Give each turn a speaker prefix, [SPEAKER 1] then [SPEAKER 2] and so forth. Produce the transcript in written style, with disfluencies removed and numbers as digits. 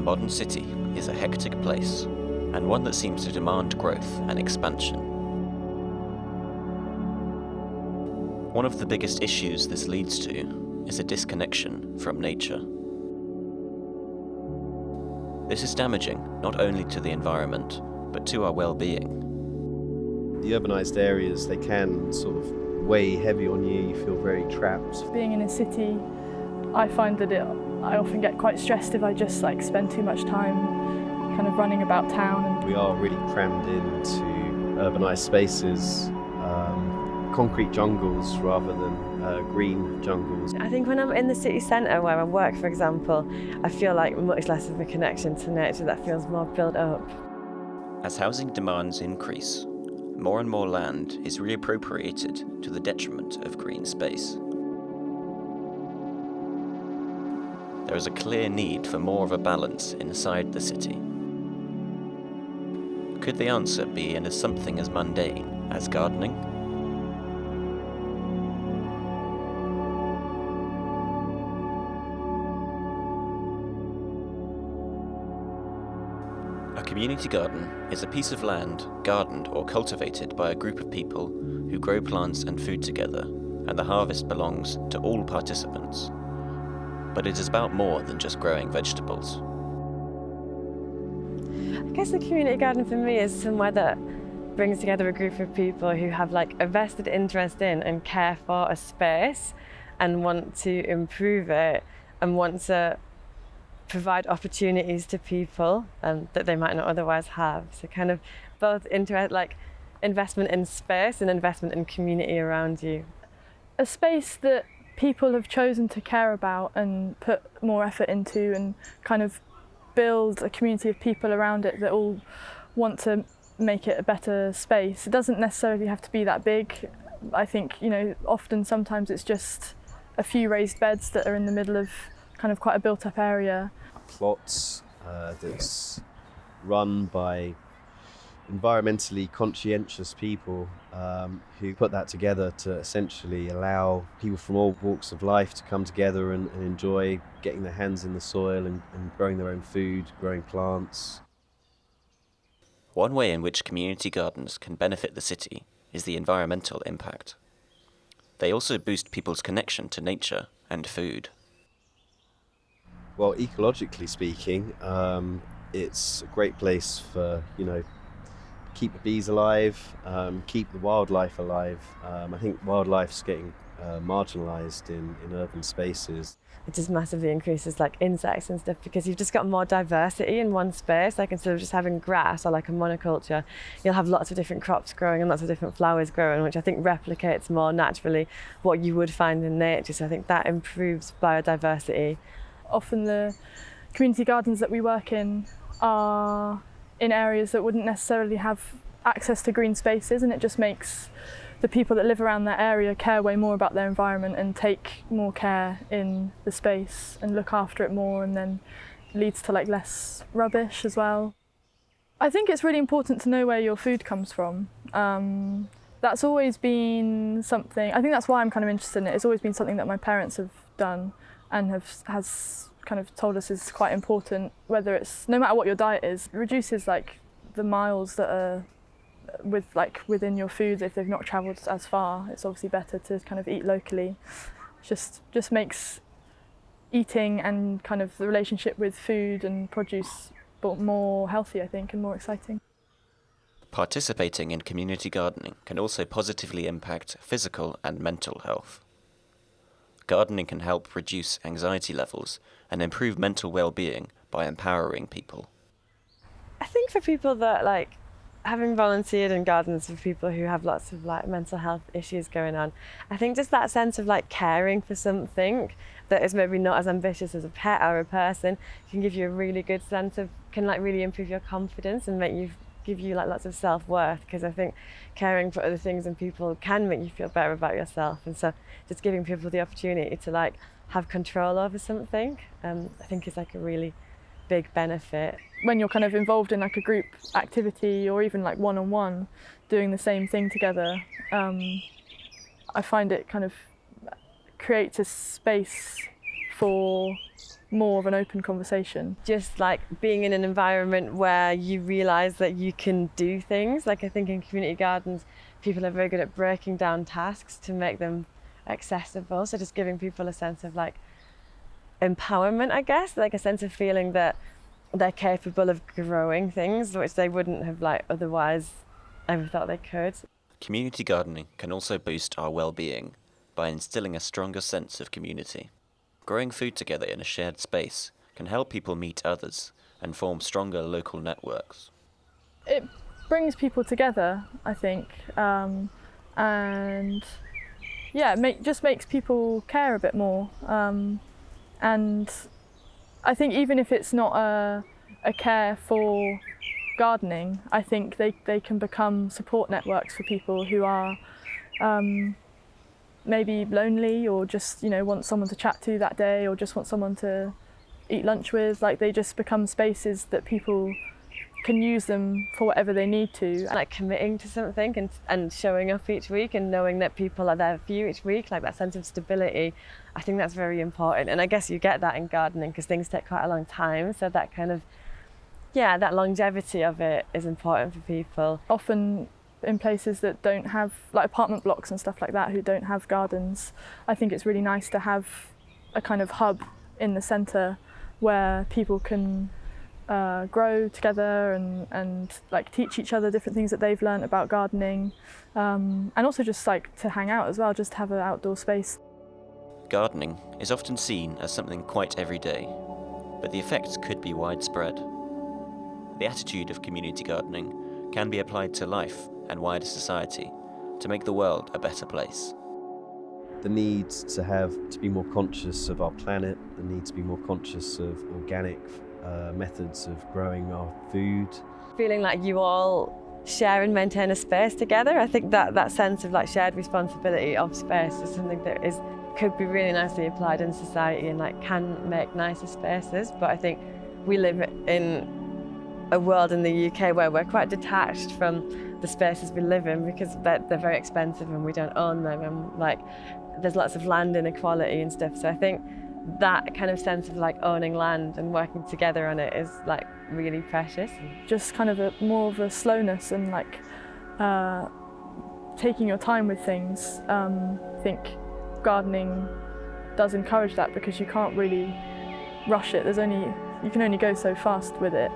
[SPEAKER 1] modern city is a hectic place, and one that seems to demand growth and expansion. One of the biggest issues this leads to is a disconnection from nature. This is damaging not only to the environment, but to our well-being.
[SPEAKER 2] The urbanised areas, they can sort of weigh heavy on you, you feel very trapped.
[SPEAKER 3] Being in a city, I find that I often get quite stressed if I just spend too much time kind of running about town.
[SPEAKER 2] We are really crammed into urbanised spaces, concrete jungles rather than green jungles.
[SPEAKER 4] I think when I'm in the city centre where I work, for example, I feel like much less of a connection to nature that feels more built up.
[SPEAKER 1] As housing demands increase, more and more land is reappropriated to the detriment of green space. There is a clear need for more of a balance inside the city. Could the answer be in something as mundane as gardening? A community garden is a piece of land gardened or cultivated by a group of people who grow plants and food together, and the harvest belongs to all participants. But it is about more than just growing vegetables.
[SPEAKER 4] I guess the community garden for me is somewhere that brings together a group of people who have a vested interest in and care for a space and want to improve it and want to provide opportunities to people that they might not otherwise have. So kind of both investment in space and investment in community around you.
[SPEAKER 3] A space that people have chosen to care about and put more effort into and kind of build a community of people around it that all want to make it a better space. It doesn't necessarily have to be that big. I think, often sometimes it's just a few raised beds that are in the middle of kind of quite a built-up area.
[SPEAKER 2] Plots that's run by environmentally conscientious people who put that together to essentially allow people from all walks of life to come together and enjoy getting their hands in the soil and growing their own food, growing plants.
[SPEAKER 1] One way in which community gardens can benefit the city is the environmental impact. They also boost people's connection to nature and food.
[SPEAKER 2] Well, ecologically speaking, it's a great place for, keep the bees alive, keep the wildlife alive. I think wildlife's getting marginalised in urban spaces.
[SPEAKER 4] It just massively increases insects and stuff because you've just got more diversity in one space. Instead of just having grass or a monoculture, you'll have lots of different crops growing and lots of different flowers growing, which I think replicates more naturally what you would find in nature. So I think that improves biodiversity.
[SPEAKER 3] Often the community gardens that we work in are in areas that wouldn't necessarily have access to green spaces, and it just makes the people that live around that area care way more about their environment and take more care in the space and look after it more, and then leads to less rubbish as well. I think it's really important to know where your food comes from. That's always been something, I think that's why I'm kind of interested in it. It's always been something that my parents have done and has kind of told us is quite important, whether it's, no matter what your diet is, it reduces the miles that are within your foods if they've not travelled as far. It's obviously better to kind of eat locally. Just makes eating and kind of the relationship with food and produce more healthy, I think, and more exciting.
[SPEAKER 1] Participating in community gardening can also positively impact physical and mental health. Gardening can help reduce anxiety levels and improve mental well-being by empowering people.
[SPEAKER 4] I think for people that having volunteered in gardens for people who have lots of mental health issues going on, I think just that sense of caring for something that is maybe not as ambitious as a pet or a person can give you a really good sense of, can really improve your confidence and give you lots of self-worth, because I think caring for other things and people can make you feel better about yourself. And so just giving people the opportunity to have control over something, I think is a really big benefit.
[SPEAKER 3] When you're kind of involved in a group activity or even one-on-one doing the same thing together, I find it kind of creates a space for more of an open conversation.
[SPEAKER 4] Just like being in an environment where you realise that you can do things. Like I think in community gardens, people are very good at breaking down tasks to make them accessible. So just giving people a sense of like empowerment, I guess, like a sense of feeling that they're capable of growing things which they wouldn't have like otherwise ever thought they could.
[SPEAKER 1] Community gardening can also boost our well-being by instilling a stronger sense of community. Growing food together in a shared space can help people meet others and form stronger local networks.
[SPEAKER 3] It brings people together, I think, and yeah, just makes people care a bit more. And I think even if it's not a care for gardening, I think they can become support networks for people who are maybe lonely or just, you know, want someone to chat to that day or just want someone to eat lunch with. Like they just become spaces that people can use them for whatever they need to.
[SPEAKER 4] Like committing to something and showing up each week and knowing that people are there for you each week, like that sense of stability, I think that's very important. And I guess you get that in gardening because things take quite a long time. So that kind of, yeah, that longevity of it is important for people.
[SPEAKER 3] Often in places that don't have, like apartment blocks and stuff like that, who don't have gardens, I think it's really nice to have a kind of hub in the centre where people can grow together and like teach each other different things that they've learnt about gardening, and also just like to hang out as well, just have an outdoor space.
[SPEAKER 1] Gardening is often seen as something quite everyday, but the effects could be widespread. The attitude of community gardening can be applied to life and wider society to make the world a better place.
[SPEAKER 2] The need to be more conscious of our planet, the need to be more conscious of organic methods of growing our food.
[SPEAKER 4] Feeling like you all share and maintain a space together. I think that sense of like shared responsibility of space is something that could be really nicely applied in society and like can make nicer spaces. But I think we live in a world in the UK where we're quite detached from the spaces we live in because they're very expensive and we don't own them, and like there's lots of land inequality and stuff. So I think that kind of sense of like owning land and working together on it is like really precious.
[SPEAKER 3] Just kind of more of a slowness and like taking your time with things. I think gardening does encourage that because you can't really rush it. You can only go so fast with it.